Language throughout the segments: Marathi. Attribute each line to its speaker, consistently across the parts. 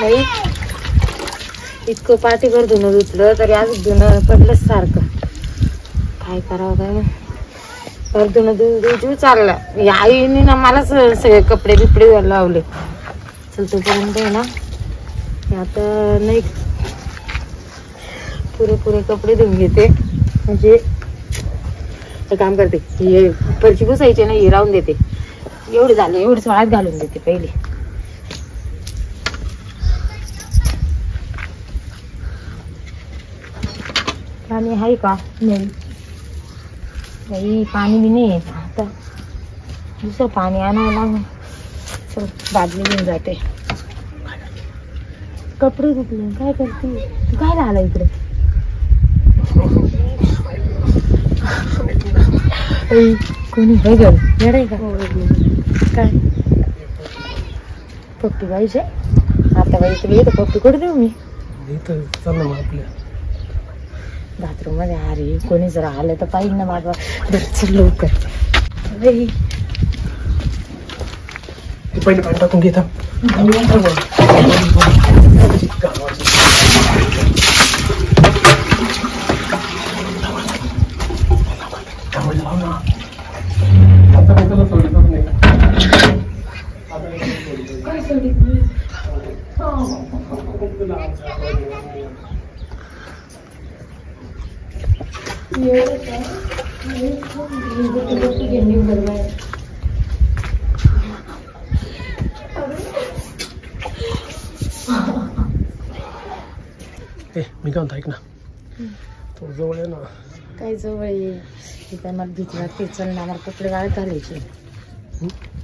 Speaker 1: नाही इतकं पाठीभर धुणं धुतलं तरी आज धुणं पडलं सारखं. काय करावं काय तर धुणं धुजू चालला. आईने ना मला सगळे कपडे बिपडे लावले. चल तोपर्यंत आहे ना आता नाही पुरे कपडे धुवून घेते. म्हणजे काम करते हे फरशी पुसायचे नाही राहून देते. एवढे झाले एवढेच वाळत घालून देते पहिले. पाणी आहे का नाही पाणी बी नाही येत आता. दुसरं पाणी आणायला चल बादली घेऊन जाते. कपडे धुतले काय करते तू काय आला इकडे. कोणी हे घेऊन येडाय का काय पप्पी पाहिजे आता बाई तुला इथं पप्पी कुठे देऊ मी आपल्या बाथरूम मध्ये. अरे कोणी जर आलं तर पाहिजे ना माझा चल लवकर.
Speaker 2: पहिले पाणी टाकून घेता. मी काय म्हणतो ऐक ना थोडं जवळ आहे ना.
Speaker 1: काय जवळ ये मला भीती वाटते. चल ना मला कपडे वाळत घालायचे.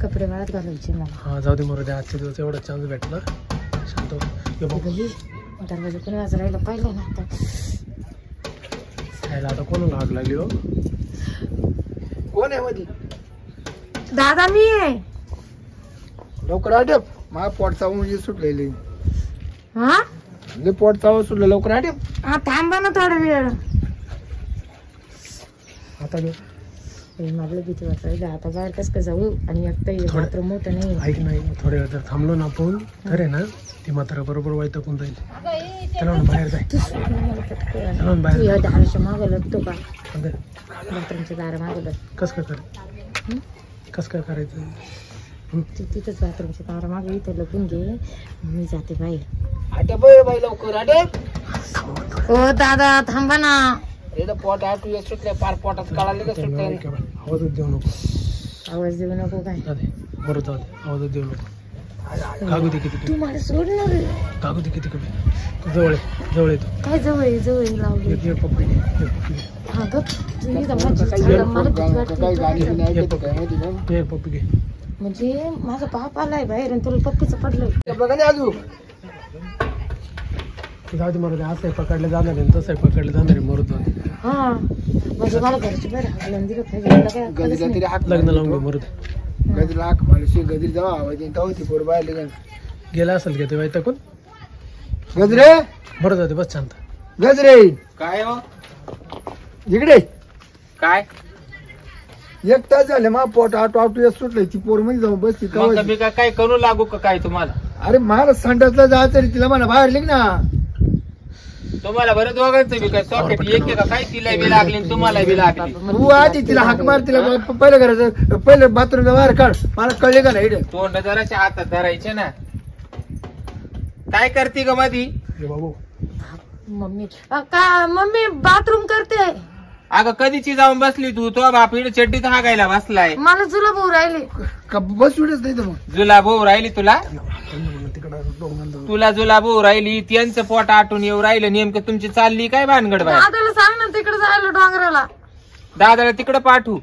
Speaker 1: कपडे वाळत घालायचे मला.
Speaker 2: हा जाऊ दे मरू आजच्या दिवस एवढा चान्स भेटला. शांत
Speaker 1: दरवाजा कोणी वाजत राहिला पाहिलं ना आता.
Speaker 2: आता कोणाला आग लागली हो. कोण आहे मध्ये.
Speaker 1: दादा मी आहे.
Speaker 3: लवकर आटप माझा पोट चावून सुटलेली.
Speaker 1: हा
Speaker 3: पोट चावून सुटलं लवकर आटप.
Speaker 1: हा थांबा ना थोडा वेळ.
Speaker 2: आता
Speaker 1: मला भीती वाटत आता बाहेर कस का जाऊ. आणि एकटा मात्र मोठं नाही.
Speaker 2: ऐक नाही थोड्या वेळ जर थांबलो ना आपण तर आहे ना ती मात्र बरोबर वैतकून जाईल. त्याला बाहेर जाय.
Speaker 1: दाराच्या मागं लागतो का बाथरूमच्या दारा मागं.
Speaker 2: कस काय काय करायचं
Speaker 1: तिथंच बाथरूमच्या दारा मागे इथं लपून घे. मी जाते बाहेर.
Speaker 3: आटप बाई लवकर आटप.
Speaker 1: हो दादा थांबा ना.
Speaker 3: पोट आटू सुटले पार पोटात काढायला का सुटले.
Speaker 2: आवाजच देऊ नको.
Speaker 1: आवाज देऊ नको काय
Speaker 2: बरोबर जाऊ दे आवाजच देऊ नको. कागू दे किती
Speaker 1: तू मला सोडणार.
Speaker 2: कागू दे किती कमी जवळ येतो. काय
Speaker 1: जवळ लावली
Speaker 2: पप्पी
Speaker 1: हा गप
Speaker 2: पप्पी घे.
Speaker 1: म्हणजे माझा बाप आलाय बाहेर आणि तुला पप्पीचं पडलंय.
Speaker 3: बघा नाही अजून
Speaker 2: जाऊ दे मरू असं पकडलं जाणार आहे तसं पकडलं जाणार आहे मरू जाऊ.
Speaker 1: हा म्हणजे मला घरची बाहेर हाकलून दिलं पाहिजे.
Speaker 2: लग्न लावून घे मरू.
Speaker 3: गजरी हाक मला गजरी जावा आवाज ती पोर बाहेर
Speaker 2: गेला असेल का ते वैतकून.
Speaker 3: गजरे
Speaker 2: बरं जाऊ दे बस शांत.
Speaker 3: गजरे
Speaker 4: काय हो
Speaker 3: इकडे
Speaker 4: काय
Speaker 3: 1 तास झाले मा पोट आटू सुटलंय. ती पोर मध्ये जाऊ बस.
Speaker 4: मग मी काय करू लागू का काय तुम्हाला.
Speaker 3: अरे मला संडासला जायचं रे. तिला मला बाहेर लिख ना.
Speaker 4: तुम्हाला बरं दोघांचं बी काय सॉकेट एक का काय. तिला बी लागली तुम्हाला बी लागली.
Speaker 3: तू आधी तिला हाक मार. तिला पहिलं करायचं पहिलं बाथरूमला बाहेर काढ. मला कळले का नाही.
Speaker 4: तोंड जराच्या हातात धरायचे ना. काय करते ग मधी
Speaker 2: बाबू.
Speaker 1: मम्मी बाथरूम करते.
Speaker 4: अगं कधीची जाऊन बसली तू. तो बाप इकडे चड्डीत हागायला बसलाय.
Speaker 1: मला जुलाब होऊ राहिली.
Speaker 3: बस सुटच नाही तर मग
Speaker 4: जुलाब होऊ राहिली तुला. जुलाब होऊ राहिली. त्यांचं पोट आटून येऊ राहिलं. नेमकं तुमची चालली काय भानगड बाय.
Speaker 1: दादाला सांग ना तिकडे जायला डोंगराला.
Speaker 4: दादाला तिकडे पाठवू.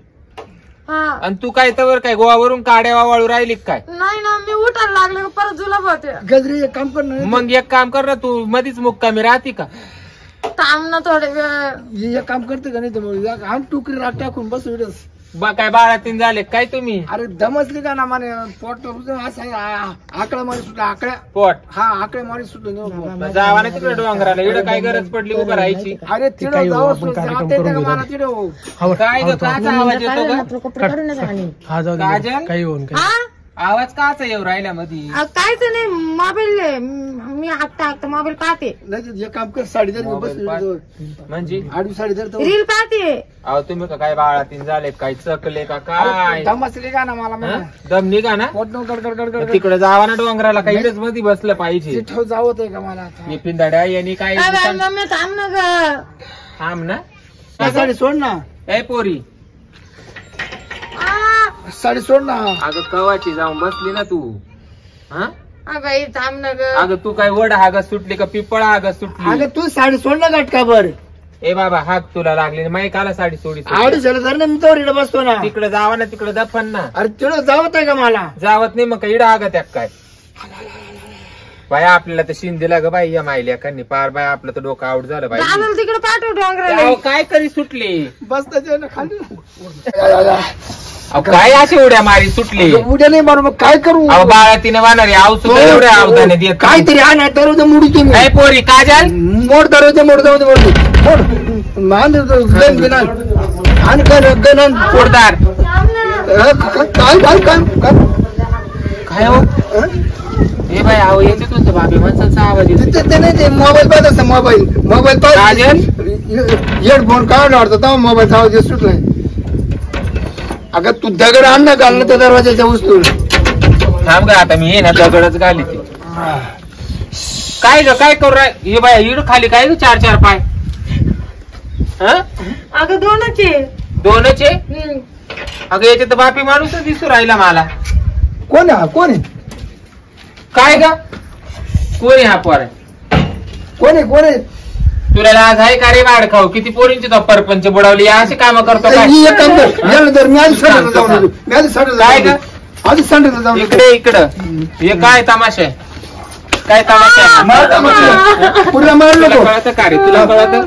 Speaker 1: हा
Speaker 4: आणि तू काय तवर काय गोवावरून काड्या वाळू राहिली काय.
Speaker 1: नाही ना मी उठायला लागले परत जुलाब होते.
Speaker 3: गजरी एक काम कर ना.
Speaker 4: मग एक काम कर ना तू मधीच मुक्कामी राहते का.
Speaker 1: थांब ना थोडे वेळ.
Speaker 3: एक काम करते का नाही तर मग आम टुकरी राग टाकून बस इडच.
Speaker 4: काय 12-3 झाले काय तुम्ही.
Speaker 3: अरे दमसली का ना माने पोट असं आकड्या मारी सुटला. आकड्या
Speaker 4: पोट
Speaker 3: हा आकड्या मारी सुटलं.
Speaker 4: जावा ना तिकडे डोंगराला. इकडे काय गरज पडली उभं राहायची.
Speaker 3: अरे तिकडे जाऊ
Speaker 4: काय ग काचा आवाज येतो ग.
Speaker 2: हा जाऊ दे काही होऊन काय.
Speaker 4: आवाज काचा येऊ राहिला मधी?
Speaker 1: कायच नाही मोबाईल मी हाकता मोबाईल पाहते.
Speaker 3: नाही एक काम कर, साडी धर
Speaker 4: मोबाईल पाहत.
Speaker 3: बस
Speaker 4: म्हणजे
Speaker 3: आडवी साडी धर तर
Speaker 1: रील पाहते.
Speaker 4: अहो तुम्ही का काय बाळातीन झाले काय चकले का काय
Speaker 3: धमसली का ना मला
Speaker 4: हा? दम निघा ना
Speaker 3: पोट गडगड
Speaker 4: तिकडे जावा ना डोंगराला काही इथेच मध्ये बसलं पाहिजे.
Speaker 3: ठेव जावत आहे का मला आता?
Speaker 4: मी पिंदाड्या यांनी काय
Speaker 1: मम्मी थांब ना ग.
Speaker 4: थांब ना.
Speaker 3: साडी सोड ना,
Speaker 4: ए पोरी
Speaker 3: साडी सोड ना.
Speaker 4: अगं कवाची जाऊन बसली ना तू. हा
Speaker 1: बाई थांब ना ग.
Speaker 4: अगं तू काय वड हागत सुटली का पिपळा हागत सुटली?
Speaker 3: अगं तू साडी सोड ना गाठ का बर.
Speaker 4: ए बाबा हाक तुला लागली माही काला साडी सोडी
Speaker 3: आवडी झालं तर ना, मी तो इकडे बसतो ना.
Speaker 4: तिकडे जावा ना तिकडे दफन ना.
Speaker 3: अरे तिकडं जावत आहे का मला?
Speaker 4: जावत नाही मग काय इडा हागत एक काय बाया आपल्याला तर शिंदेला ग बाई या मायल्या कानी पार बाय आपलं तर डोकं आउट झालं बाई.
Speaker 1: दादाला तिकडे पाठव डोंगराला.
Speaker 4: अहो, काय करी सुटली?
Speaker 3: बसता ना खाली.
Speaker 4: अहो, काय अशी उड्या मारी सुटली?
Speaker 3: उद्या नाही मारू, मग काय करू?
Speaker 4: अहो बाळा तिने वाहणारी आव सुद्धा एवढ्या अवधाने देत
Speaker 3: काहीतरी आण, दरवाजा मोडी तुम्ही.
Speaker 4: काय पोरी काजल
Speaker 3: मोड दरवाजा मोड जाऊ दे मोड गण गण आण गण आण.
Speaker 4: पोरदार
Speaker 3: काय काय काय
Speaker 4: काय हो हे बाई अहो येते तुमचं बाबी माणसाचा आवाज येतो.
Speaker 3: ते नाही, ते मोबाईल पाहत असतं. मोबाईल
Speaker 4: काजल?
Speaker 3: हेडफोन काढला वाटतं तेव्हा मोबाईलचा आवाज येत सुटलाय. अगं तू दगड आण ना, घाल ना त्या दरवाजाच्या वस्तू.
Speaker 4: थांब ग आता मी ये ना दगडच घाली ती. काय ग काय करू राय हे बाई इड खाली काय ग चार चार पाय? हा
Speaker 1: अगं दोनच आहे.
Speaker 4: दोनच आहे? अगं याच्यात तर बापी माणूसच दिसू राहिला मला.
Speaker 3: कोण आहे हा? कोण आहे?
Speaker 4: काय ग कोणी हा पोर?
Speaker 3: कोण आहे? कोण आहे?
Speaker 4: तुला लाज आहे का रे वाढ खाऊ? किती पोरींची तो परपंच बुडवली अशी कामं करतो काय?
Speaker 3: ही एक काम कर, याला धर, मी आधी संडासला जाऊन येतो. मी आधी संडासला
Speaker 4: काय
Speaker 3: जाऊन
Speaker 4: ग?
Speaker 3: येतो. आधी संडासला जाऊन येतो.
Speaker 4: इकडे इकडं हे काय तमाशा आहे? काय तमाशा आहे?
Speaker 3: मार का म्हटलं? पुढे मार
Speaker 4: तुला
Speaker 3: नको.
Speaker 4: कळतं का रे? तुला कळतं?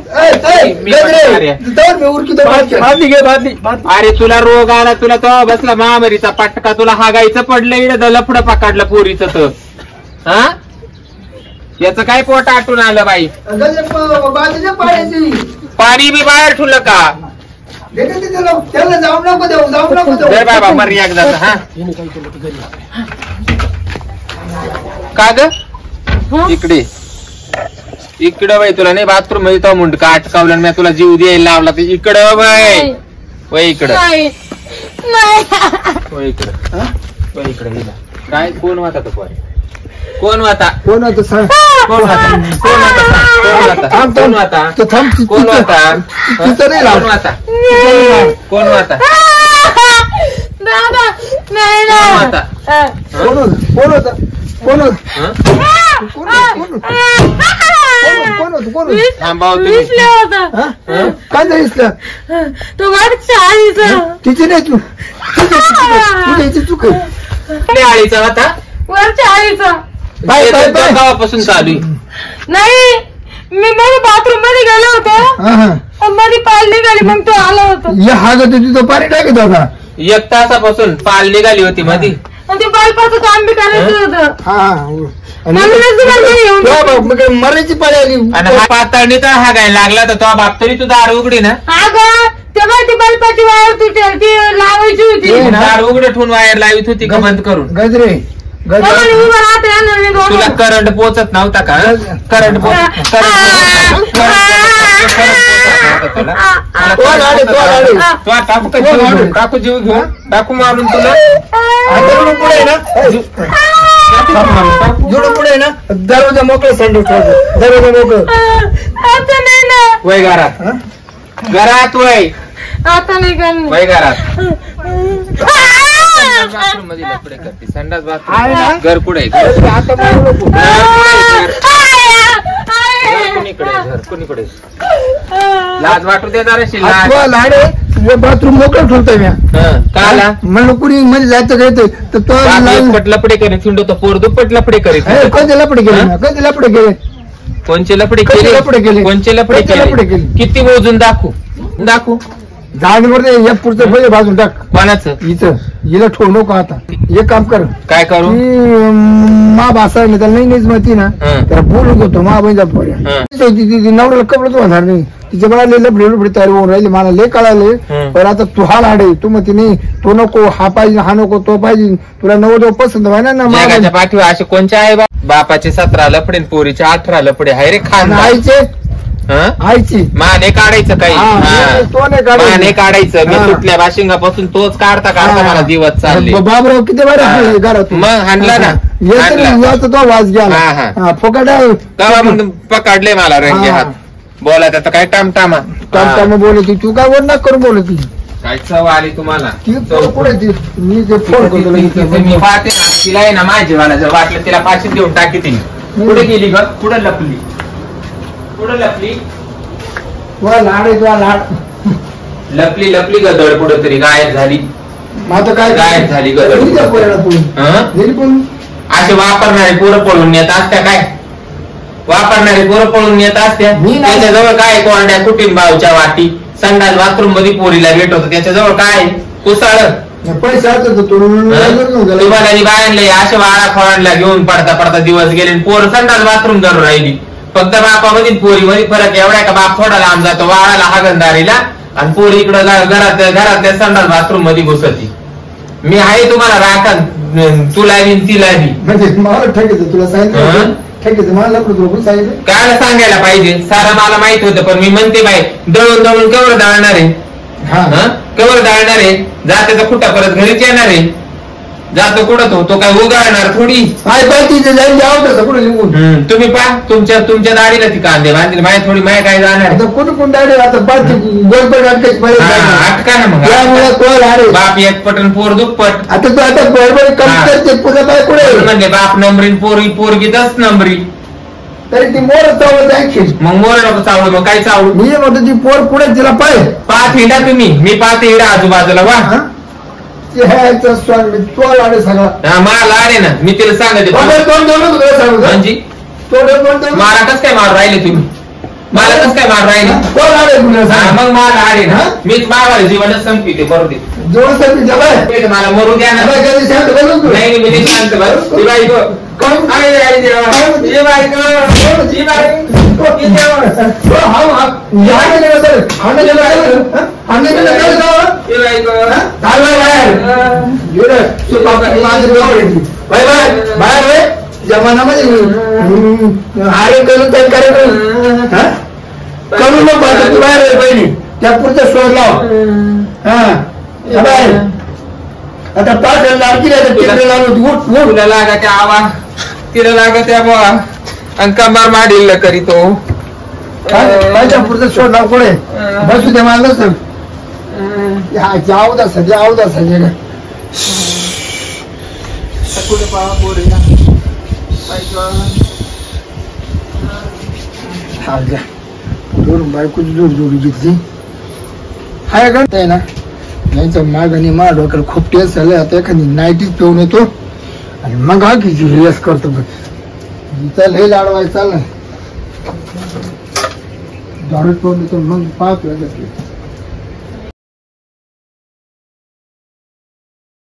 Speaker 4: मी पण
Speaker 3: गजरे,
Speaker 4: कार्य.
Speaker 3: जाऊन मी उरकीतो. बादली घे, बादली.
Speaker 4: अरे तुला रोग आला तुला तो बसला महामारीचा पटका तुला हागायचं पडलं इकडे लफडं पकडलं पोरीचं तर. हा याचं काय पोट आटून आलं बाई?
Speaker 3: गजरे, बादलीच्या पाण्याची.
Speaker 4: पाणी बी बाहेर ठुलं का?
Speaker 3: दे दे दे त्याला. त्याला जाऊ नको देऊ, जाऊ नको देऊ.
Speaker 4: जय बाबा मर्या एकदाच. हा का ग इकडे इकडं बाई तुला नाही बाथरूम मध्ये तो मुंडका अटकावला मी तुला जीव द्यायला लावला तर इकडं बाई वय इकडं
Speaker 1: नाही नाही.
Speaker 4: वय इकडं वय इकडं हिला काय कोण वाता तो पोरी? कोण वाता?
Speaker 3: कोण होतं सांग.
Speaker 4: कोण वाता? कोण वाता? कोण वाता?
Speaker 3: थांब,
Speaker 4: कोण
Speaker 3: थांब.
Speaker 4: वाता?
Speaker 3: तो थांब.
Speaker 4: कोण वाता?
Speaker 3: तिथं नाही लाव.
Speaker 4: कोण वाता? कोण वाता?
Speaker 1: दादा नाही
Speaker 4: कोण
Speaker 1: ना.
Speaker 4: वाता?
Speaker 3: कोण होतं? कोण होतं? कोण होतं?
Speaker 4: हं?
Speaker 3: कोण होतं? कोण होतं? कोण होतं?
Speaker 4: थांबाव तुम्ही.
Speaker 1: दिसले होता
Speaker 3: हा? काय नाही दिसलं?
Speaker 1: तो वरच्या आईचा.
Speaker 3: तिची नाही तू. तुझ्या इथे चूक आहे.
Speaker 4: कुठल्या आळीचा होता?
Speaker 1: वरच्या आईचा.
Speaker 3: Bye bye bye.
Speaker 4: गावापासून चालू आहे.
Speaker 1: नाही मी मध्ये बाथरूम मध्ये गेलो होतो.
Speaker 3: हा हा.
Speaker 1: मध्ये पाल निघाली मग तो आला होता.
Speaker 3: या हागत होती तो पाणी टाकत होता.
Speaker 4: एक तासापासून पाल निघाली होती मधी.
Speaker 1: आणि ते बल्बाचं काम बी करायचं होतं.
Speaker 3: हा हा.
Speaker 1: म्हणूनच तुम्हाला घरी येऊन
Speaker 3: तुझ्या बाप मग मरायची पाळी आली.
Speaker 4: आणि हा पातळणी तर हागायला लागला तर तो बाप तरी तू दार उघडी ना.
Speaker 1: अगं तेव्हा ती बल्बाची वायर तुटेल ती लावायची होती.
Speaker 3: ते ना.
Speaker 4: दार उघडे ठेवून वायर लावित होती का बंद करून?
Speaker 3: गजरे
Speaker 1: मग
Speaker 3: गजरे.
Speaker 1: उभं राहता येणार नाही दोघं.
Speaker 4: तुला करंट पोचत नव्हता का? करंट टाकू जीव घेऊन टाकू मारून तुला
Speaker 3: आता पुढे ना जोडून पुढे ना दरवाजा मोकळा संडू ठेवायचा. दरवाजा मोकळ.
Speaker 1: आता नाही ना.
Speaker 4: वय घरात घरात वय
Speaker 1: आता नाही करणार.
Speaker 4: वय घरात बाथरूम मध्ये लफडे करते संडास
Speaker 3: आहे
Speaker 4: बाथरूम
Speaker 3: ना?
Speaker 4: घर कुठे
Speaker 3: आता मारू नको.
Speaker 4: घर कुणीकडे लाज वाटू दे जराशी लाज.
Speaker 3: तुला लाड आहे, तुझं बाथरूम मोकळं ठेवतोय मी.
Speaker 4: हं, का आला?
Speaker 3: म्हणलं कुणी म्हणजे जायचं काय तर तो
Speaker 4: पट लपडे करीत हिंडो तो पोर दुप्पट लपडे करीत
Speaker 3: कधी लपडे गेले ना, कधी लपडे गेले.
Speaker 4: कोणचे लपडे
Speaker 3: कसे लफडे
Speaker 4: केले?
Speaker 3: केले?
Speaker 4: कोणचे लपडे
Speaker 3: कसे लफडे
Speaker 4: केले?
Speaker 3: केले?
Speaker 4: किती मोजून दाखवू दाखवू
Speaker 3: जागेवर या पुढचं पहिले बाजून टाक.
Speaker 4: कोणाचं?
Speaker 3: हिचं हिला ठेवू नको आता. एक काम कर,
Speaker 4: काय करू?
Speaker 3: मा भासायला त्याला नाहीच माहिती ना,
Speaker 4: हं.
Speaker 3: त्याला बोलून घेतो मा बहिणीचा पोऱ्या.
Speaker 4: हं.
Speaker 3: नवऱ्याला कपडे तो होणार नाही. तिचे मला लपडी तयारी होऊन राहिली, मला लय कळाले. पण आता तू हा लाडे, तू म्हणते नाही तो नको, हा पाहिजे, हा नको, तो पाहिजे, तुला नवं पसंत व्हायना ना.
Speaker 4: जगाच्या पाठीवर असे कोणचे आहे बापाचे 17 लपडे पोरीचे 18 लपडे हाय रे खान.
Speaker 3: आईचे आईची
Speaker 4: माने काढायचं काही माने काढायचं. मी सुटल्या बाशिंगापासून तोच काढता काढता मला दिवस चालले.
Speaker 3: बाबराव किती बरं घरात
Speaker 4: मग हाणला ना
Speaker 3: तो वाज घ्या फुकट
Speaker 4: पकडले मला रंगे हात. बोला त्याचा काय टामटामा
Speaker 3: टामटामा बोलती तू, काय वर ना करून बोलती.
Speaker 4: काय चव आली तुम्हाला.
Speaker 3: मी फोन करतो
Speaker 4: मी पाहते ना तिला आहे ना माझी मला जर वाटलं तिला पाचशे देऊन टाकी तिने. कुठे गेली ग, कुठं लपली, कुठं लपली,
Speaker 3: लाड लाड
Speaker 4: लपली लपली गदळ कुठं तरी गायब झाली.
Speaker 3: माझं काय
Speaker 4: गायब झाली गदळ. असे वापरणारे पोरं पळून येत असत्या काय, वापरणारे पोरं पळून येत असत्या. त्याच्याजवळ काय कोरड्या कुटुंबाच्या वाटी संडास बाथरूम मध्ये पोरीला भेट होतं, त्याच्याजवळ काय कुसाळ
Speaker 3: पैसा
Speaker 4: तुम्हाला बायांना अशा वाळा फळांना घेऊन पडता पडता दिवस गेले. पोर संडास बाथरूम धरून राहिली. फक्त बापामध्ये पोरीमध्ये फरक एवढा का बाप थोडा लांब जातो वाळाला हागंदारीला आणि पोरी इकडं घरातल्या संडास बाथरूम मध्ये घुसती. मी आहे तुम्हाला राखण, तुला बी तिला बी.
Speaker 3: म्हणजे मला ठेकायचं, तुला सांगितलं ठेकायचं, मला सांगितलं
Speaker 4: काय सांगायला पाहिजे. सारं मला माहित होतं पण मी म्हणते बाई दळून दळून केवढं दळणार आहे, केवढं दळणार आहे. जात्याचा खुटा परत घरीच येणार आहे. जातो कुठं तो काय उगाळणार थोडी. तुम्ही पहा तुमच्या दाढीला ती कांदे बांधले माय थोडी माय काय जाणार
Speaker 3: कुठं कोण दाढी आता
Speaker 4: अटका ना मग. बाप एक पटन पोर दुप्पट.
Speaker 3: आता तू आता बरोबर करते पुढे काय कुठे
Speaker 4: म्हणजे बाप नंबरी पोरगी 10 नंबरी.
Speaker 3: तरी ती मोर चावलं ऐकशील.
Speaker 4: मग मोर नको चावलं, मग काय चावलं.
Speaker 3: मी म्हणतो ती पोर पुढे तिला पाय
Speaker 4: पाच हिंडा तुम्ही, मी पाहते हिडा आजूबाजूला वा. मला लाडे ना, मी तिला सांगते म्हणजे मला कस काय मारू राहिले तुम्ही, मला कस काय मारू राहिले. मग मला आले ना, मीच मारवाले जीवनच संपते बरोबर मला मरू द्या ना. नाही मी शांत
Speaker 3: जमानामध्ये आरे करून काही कार्यक्रम करू नको. तू बाहेर बहिणी त्या पुढचा शोध लाव. आता 5 लाडकी
Speaker 4: तुला लागा त्या आवाज, तिला लागा त्या बा अंकांबार माडील करी तो
Speaker 3: पुढचा शोध लाव. कोणे बसू दे मला सर आवदा सध्या आवदा सध्या कुठे पाहा पोरीला बायकोची जोड जोडी घेतली हाय का ना. यांचं माग आणि मा डोक्याला खूप टेस्ट झालं. आता एखादी नाईटीच पिऊन येतो आणि मग हा की रिलॅक्स करतो. चल हे लाडवाय चाल ना दारू पिऊन येतो मग पाहतो.